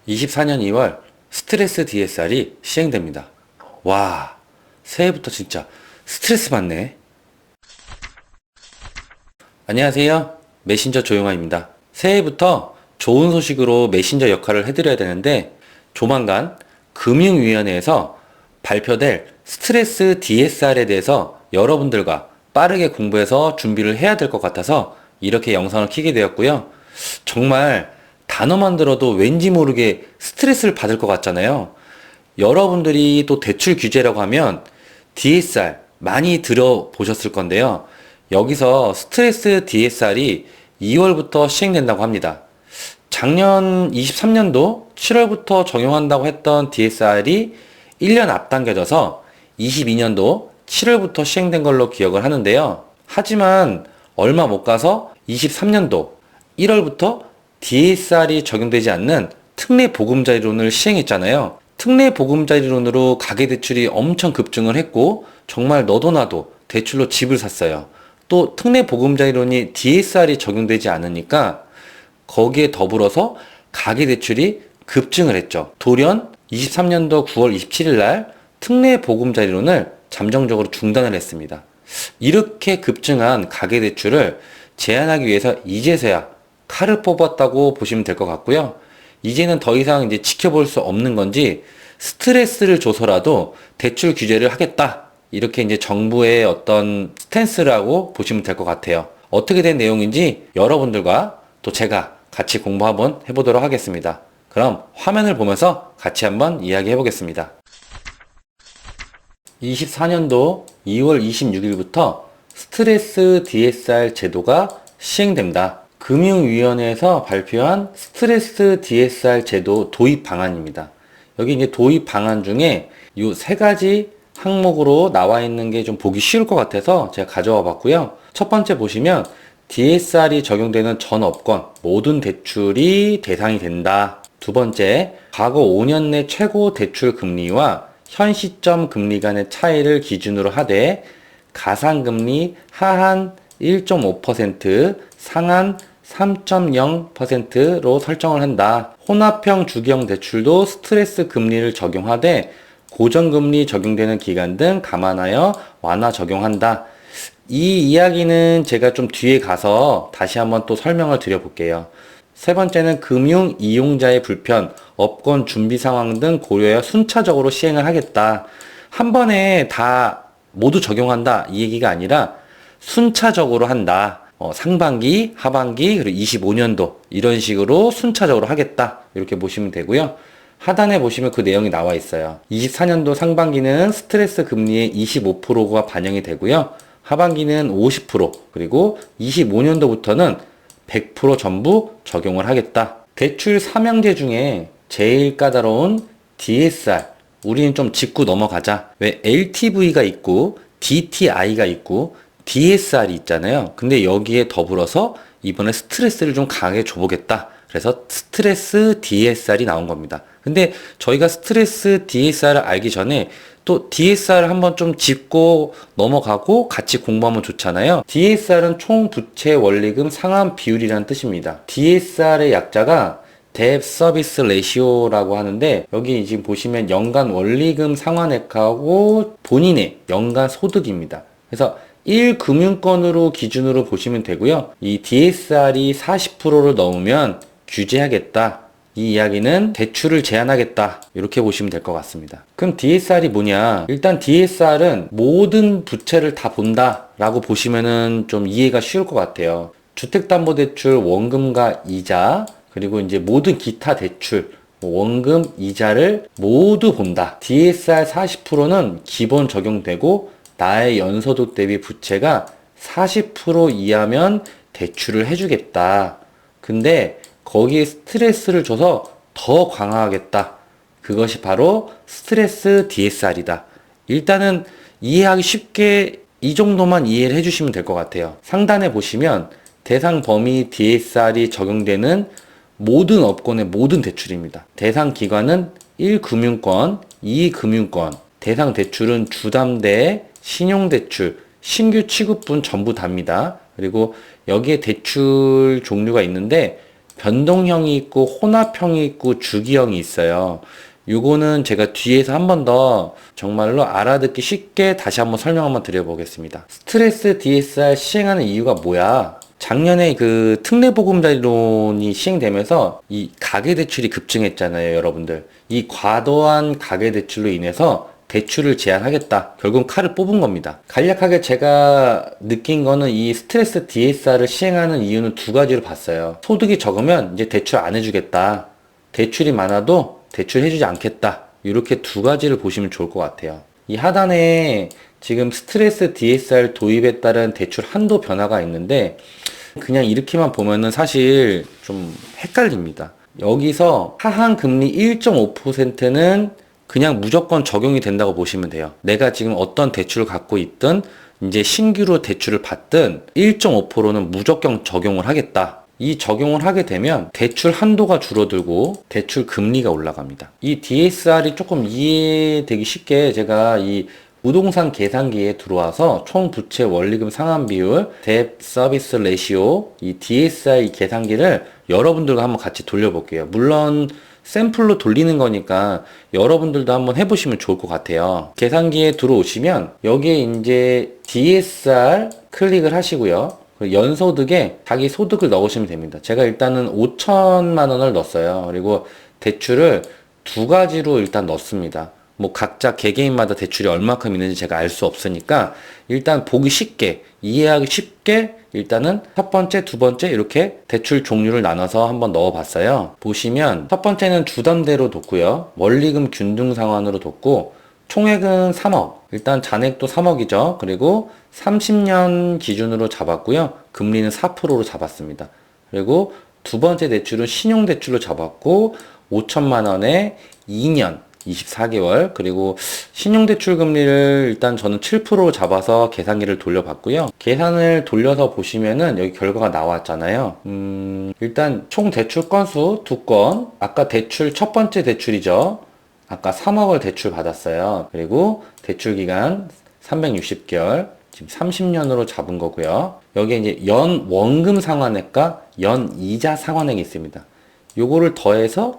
24년 2월 스트레스 DSR이 시행됩니다. 와, 새해부터 진짜 스트레스 받네. 안녕하세요. 메신저 조용아입니다. 새해부터 좋은 소식으로 메신저 역할을 해드려야 되는데 조만간 금융위원회에서 발표될 스트레스 DSR에 대해서 여러분들과 빠르게 공부해서 준비를 해야 될 것 같아서 이렇게 영상을 켜게 되었고요. 정말 단어만 들어도 왠지 모르게 스트레스를 받을 것 같잖아요. 여러분들이 또 대출 규제라고 하면 DSR 많이 들어보셨을 건데요. 여기서 스트레스 DSR이 2월부터 시행된다고 합니다. 작년 23년도 7월부터 적용한다고 했던 DSR이 1년 앞당겨져서 22년도 7월부터 시행된 걸로 기억을 하는데요. 하지만 얼마 못 가서 23년도 1월부터 DSR이 적용되지 않는 특례 보금자리론을 시행했잖아요. 특례 보금자리론으로 가계대출이 엄청 급증을 했고 정말 너도 나도 대출로 집을 샀어요. 또 특례 보금자리론이 DSR이 적용되지 않으니까 거기에 더불어서 가계대출이 급증을 했죠. 돌연 23년도 9월 27일 날 특례 보금자리론을 잠정적으로 중단을 했습니다. 이렇게 급증한 가계대출을 제한하기 위해서 이제서야 칼을 뽑았다고 보시면 될 것 같고요. 이제는 더 이상 이제 지켜볼 수 없는 건지 스트레스를 줘서라도 대출 규제를 하겠다. 이렇게 이제 정부의 어떤 스탠스라고 보시면 될 것 같아요. 어떻게 된 내용인지 여러분들과 또 제가 같이 공부 한번 해보도록 하겠습니다. 그럼 화면을 보면서 같이 한번 이야기해 보겠습니다. 24년도 2월 26일부터 스트레스 DSR 제도가 시행됩니다. 금융위원회에서 발표한 스트레스 DSR 제도 도입 방안입니다. 여기 이제 도입 방안 중에 이 세 가지 항목으로 나와 있는 게 좀 보기 쉬울 것 같아서 제가 가져와 봤고요. 첫 번째 보시면 DSR이 적용되는 전 업권 모든 대출이 대상이 된다. 두 번째, 과거 5년 내 최고 대출 금리와 현 시점 금리 간의 차이를 기준으로 하되 가상금리 하한 1.5%, 상한 3.0%로 설정을 한다. 혼합형 주경 대출도 스트레스 금리를 적용하되 고정금리 적용되는 기간 등 감안하여 완화 적용한다. 이 이야기는 제가 좀 뒤에 가서 다시 한번 또 설명을 드려볼게요. 세 번째는 금융 이용자의 불편, 업권 준비 상황 등 고려하여 순차적으로 시행을 하겠다. 한 번에 다 모두 적용한다 이 얘기가 아니라 순차적으로 한다. 상반기, 하반기, 그리고 25년도 이런 식으로 순차적으로 하겠다. 이렇게 보시면 되고요. 하단에 보시면 그 내용이 나와 있어요. 24년도 상반기는 스트레스 금리의 25%가 반영이 되고요. 하반기는 50%, 그리고 25년도부터는 100% 전부 적용을 하겠다. 대출 3형제 중에 제일 까다로운 DSR. 우리는 좀 짚고 넘어가자. 왜 LTV가 있고 DTI가 있고 DSR이 있잖아요. 근데 여기에 더불어서 이번에 스트레스를 좀 강하게 줘보겠다. 그래서 스트레스 DSR이 나온 겁니다. 근데 저희가 스트레스 DSR을 알기 전에 또 DSR을 한번 좀 짚고 넘어가고 같이 공부하면 좋잖아요. DSR은 총 부채 원리금 상환 비율이라는 뜻입니다. DSR의 약자가 Debt Service Ratio라고 하는데 여기 지금 보시면 연간 원리금 상환액하고 본인의 연간 소득입니다. 그래서 1금융권으로 기준으로 보시면 되고요. 이 DSR이 40%를 넘으면 규제하겠다. 이 이야기는 대출을 제한하겠다. 이렇게 보시면 될 것 같습니다. 그럼 DSR이 뭐냐? 일단 DSR은 모든 부채를 다 본다 라고 보시면은 좀 이해가 쉬울 것 같아요. 주택담보대출 원금과 이자, 그리고 이제 모든 기타 대출, 원금, 이자를 모두 본다. DSR 40%는 기본 적용되고 나의 연소득 대비 부채가 40% 이하면 대출을 해주겠다. 근데 거기에 스트레스를 줘서 더 강화하겠다. 그것이 바로 스트레스 DSR이다. 일단은 이해하기 쉽게 이 정도만 이해를 해주시면 될 것 같아요. 상단에 보시면 대상 범위 DSR이 적용되는 모든 업권의 모든 대출입니다. 대상 기관은 1금융권, 2금융권, 대상 대출은 주담대, 신용대출, 신규 취급분 전부 답니다. 그리고 여기에 대출 종류가 있는데 변동형이 있고 혼합형이 있고 주기형이 있어요. 요거는 제가 뒤에서 한 번 더 정말로 알아듣기 쉽게 다시 한번 설명 한번 드려보겠습니다. 스트레스 DSR 시행하는 이유가 뭐야? 작년에 그 특례보금자리론이 시행되면서 이 가계대출이 급증했잖아요, 여러분들. 이 과도한 가계대출로 인해서 대출을 제한하겠다. 결국 칼을 뽑은 겁니다. 간략하게 제가 느낀 거는 이 스트레스 DSR을 시행하는 이유는 두 가지로 봤어요. 소득이 적으면 이제 대출 안 해주겠다. 대출이 많아도 대출해주지 않겠다. 이렇게 두 가지를 보시면 좋을 것 같아요. 이 하단에 지금 스트레스 DSR 도입에 따른 대출 한도 변화가 있는데 그냥 이렇게만 보면은 사실 좀 헷갈립니다. 여기서 하한 금리 1.5%는 그냥 무조건 적용이 된다고 보시면 돼요. 내가 지금 어떤 대출을 갖고 있든 이제 신규로 대출을 받든 1.5%는 무조건 적용을 하겠다. 이 적용을 하게 되면 대출 한도가 줄어들고 대출 금리가 올라갑니다. 이 DSR이 조금 이해되기 쉽게 제가 이 부동산 계산기에 들어와서 총 부채 원리금 상환 비율, 뎁 서비스 레시오, 이 DSR 계산기를 여러분들과 한번 같이 돌려볼게요. 물론 샘플로 돌리는 거니까 여러분들도 한번 해보시면 좋을 것 같아요. 계산기에 들어오시면 여기에 이제 DSR 클릭을 하시고요. 연소득에 자기 소득을 넣으시면 됩니다. 제가 일단은 5천만 원을 넣었어요. 그리고 대출을 두 가지로 일단 넣습니다. 뭐 각자 개개인마다 대출이 얼마큼 있는지 제가 알 수 없으니까 일단 보기 쉽게, 이해하기 쉽게 일단은 첫 번째, 두 번째 이렇게 대출 종류를 나눠서 한번 넣어봤어요. 보시면 첫 번째는 주담대로 뒀고요. 원리금 균등 상환으로 뒀고 총액은 3억. 일단 잔액도 3억이죠. 그리고 30년 기준으로 잡았고요. 금리는 4%로 잡았습니다. 그리고 두 번째 대출은 신용대출로 잡았고 5천만 원에 2년 24개월, 그리고 신용대출 금리를 일단 저는 7%로 잡아서 계산기를 돌려봤고요. 계산을 돌려서 보시면은 여기 결과가 나왔잖아요. 일단 총 대출 건수 2건, 아까 대출 첫 번째 대출이죠. 아까 3억을 대출 받았어요. 그리고 대출 기간 360개월, 지금 30년으로 잡은 거고요. 여기에 이제 연 원금 상환액과 연 이자 상환액이 있습니다. 요거를 더해서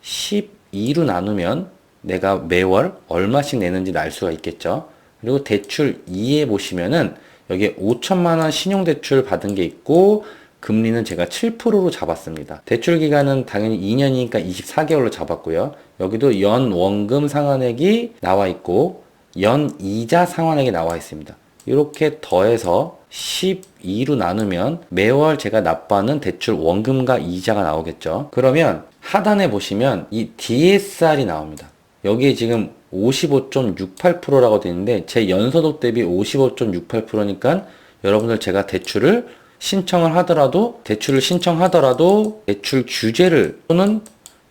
12로 나누면 내가 매월 얼마씩 내는지 알 수가 있겠죠. 그리고 대출 2에 보시면은 여기에 5천만 원 신용대출 받은 게 있고 금리는 제가 7%로 잡았습니다. 대출 기간은 당연히 2년이니까 24개월로 잡았고요. 여기도 연 원금 상환액이 나와 있고 연 이자 상환액이 나와 있습니다. 이렇게 더해서 12로 나누면 매월 제가 납부하는 대출 원금과 이자가 나오겠죠. 그러면 하단에 보시면 이 DSR이 나옵니다. 여기에 지금 55.68%라고 되어 있는데 제 연소득 대비 55.68%니까 여러분들 제가 대출을 신청하더라도 대출 규제를 또는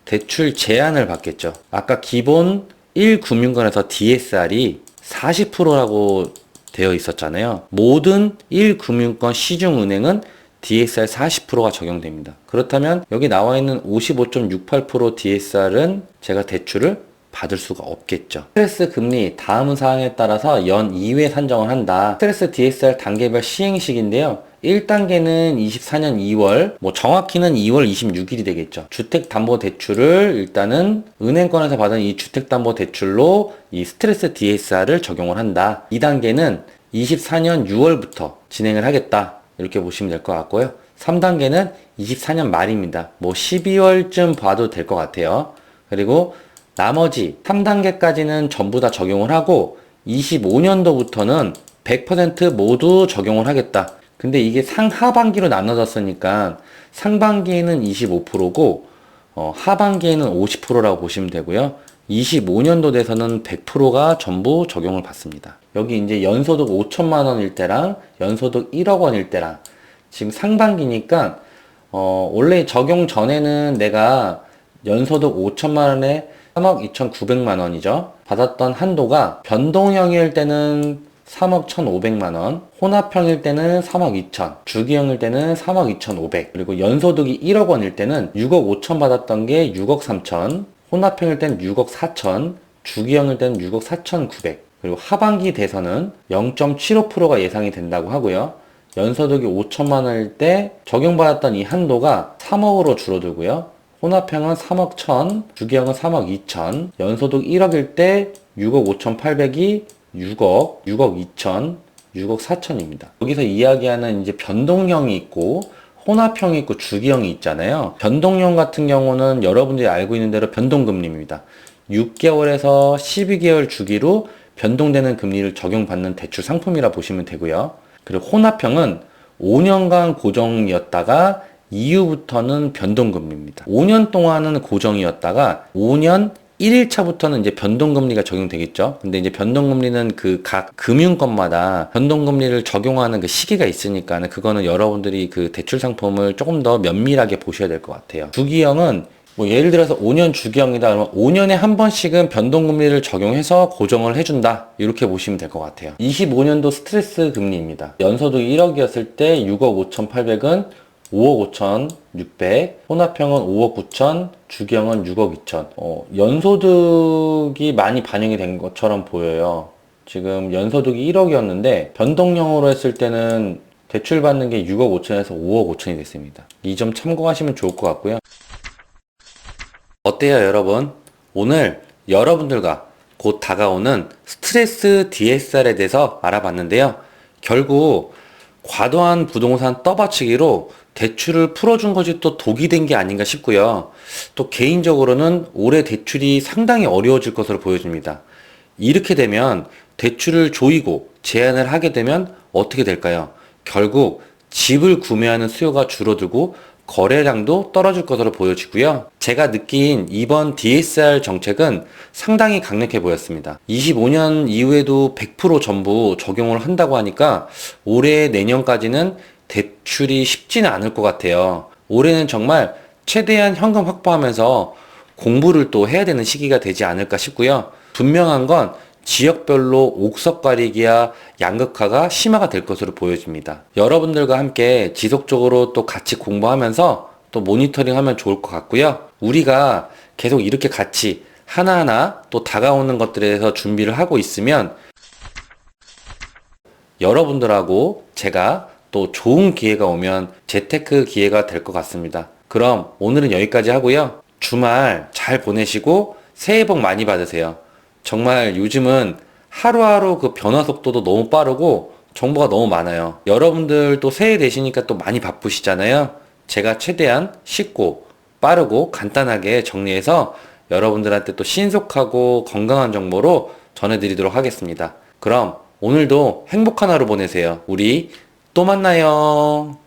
대출 제한을 받겠죠. 아까 기본 1금융권에서 DSR이 40%라고 되어 있었잖아요. 모든 1금융권 시중은행은 DSR 40%가 적용됩니다. 그렇다면 여기 나와 있는 55.68% DSR은 제가 대출을 받을 수가 없겠죠. 스트레스 금리 다음 사항에 따라서 연 2회 산정을 한다. 스트레스 DSR 단계별 시행식인데요. 1단계는 24년 2월, 뭐 정확히는 2월 26일이 되겠죠. 주택담보대출을 일단은 은행권에서 받은 이 주택담보대출로 이 스트레스 DSR을 적용을 한다. 2단계는 24년 6월부터 진행을 하겠다. 이렇게 보시면 될 것 같고요. 3단계는 24년 말입니다. 뭐 12월쯤 봐도 될 것 같아요. 그리고 나머지 3단계까지는 전부 다 적용을 하고 25년도부터는 100% 모두 적용을 하겠다. 근데 이게 상하반기로 나눠졌으니까 상반기에는 25%고 하반기에는 50%라고 보시면 되고요. 25년도 돼서는 100%가 전부 적용을 받습니다. 여기 이제 연소득 5천만 원일 때랑 연소득 1억 원일 때랑 지금 상반기니까 원래 적용 전에는 내가 연소득 5천만 원에 3억 2,900만 원이죠. 받았던 한도가 변동형일 때는 3억 1,500만 원, 혼합형일 때는 3억 2천, 주기형일 때는 3억 2,500, 그리고 연소득이 1억 원일 때는 6억 5천 받았던 게 6억 3천, 혼합형일 때는 6억 4천, 주기형일 때는 6억 4,900, 그리고 하반기 돼서는 0.75%가 예상이 된다고 하고요. 연소득이 5천만 원일 때 적용받았던 이 한도가 3억으로 줄어들고요. 혼합형은 3억 1천, 주기형은 3억 2천, 연소득 1억일 때 6억 5,800이 6억, 6억 2천, 6억 4천입니다. 여기서 이야기하는 이제 변동형이 있고 혼합형이 있고 주기형이 있잖아요. 변동형 같은 경우는 여러분들이 알고 있는 대로 변동금리입니다. 6개월에서 12개월 주기로 변동되는 금리를 적용받는 대출 상품이라 보시면 되고요. 그리고 혼합형은 5년간 고정이었다가 이후부터는 변동금리입니다. 5년 동안은 고정이었다가 5년 1일차부터는 이제 변동금리가 적용되겠죠. 근데 이제 변동금리는 그 각 금융권마다 변동금리를 적용하는 그 시기가 있으니까 그거는 여러분들이 그 대출 상품을 조금 더 면밀하게 보셔야 될 것 같아요. 주기형은 뭐 예를 들어서 5년 주기형이다 그러면 5년에 한 번씩은 변동금리를 적용해서 고정을 해준다 이렇게 보시면 될 것 같아요. 25년도 스트레스 금리입니다. 연소득 1억이었을 때 6억 5,800은 5억 5,600, 혼합형은 5억 9천, 주기형은 6억 2천. 연소득이 많이 반영이 된 것처럼 보여요. 지금 연소득이 1억이었는데 변동형으로 했을 때는 대출 받는 게 6억 5천에서 5억 5천이 됐습니다. 이 점 참고하시면 좋을 것 같고요. 어때요, 여러분? 오늘 여러분들과 곧 다가오는 스트레스 DSR에 대해서 알아봤는데요. 결국 과도한 부동산 떠받치기로 대출을 풀어준 것이 또 독이 된 게 아닌가 싶고요. 또 개인적으로는 올해 대출이 상당히 어려워질 것으로 보여집니다. 이렇게 되면 대출을 조이고 제한을 하게 되면 어떻게 될까요? 결국 집을 구매하는 수요가 줄어들고 거래량도 떨어질 것으로 보여지고요. 제가 느낀 이번 DSR 정책은 상당히 강력해 보였습니다. 25년 이후에도 100% 전부 적용을 한다고 하니까 올해 내년까지는 대출이 쉽지는 않을 것 같아요. 올해는 정말 최대한 현금 확보하면서 공부를 또 해야 되는 시기가 되지 않을까 싶고요. 분명한 건 지역별로 옥석 가리기와 양극화가 심화가 될 것으로 보여집니다. 여러분들과 함께 지속적으로 또 같이 공부하면서 또 모니터링 하면 좋을 것 같고요. 우리가 계속 이렇게 같이 하나하나 또 다가오는 것들에 대해서 준비를 하고 있으면 여러분들하고 제가 또 좋은 기회가 오면 재테크 기회가 될 것 같습니다. 그럼 오늘은 여기까지 하고요. 주말 잘 보내시고 새해 복 많이 받으세요. 정말 요즘은 하루하루 그 변화 속도도 너무 빠르고 정보가 너무 많아요. 여러분들도 새해 되시니까 또 많이 바쁘시잖아요. 제가 최대한 쉽고 빠르고 간단하게 정리해서 여러분들한테 또 신속하고 건강한 정보로 전해드리도록 하겠습니다. 그럼 오늘도 행복한 하루 보내세요. 우리 또 만나요.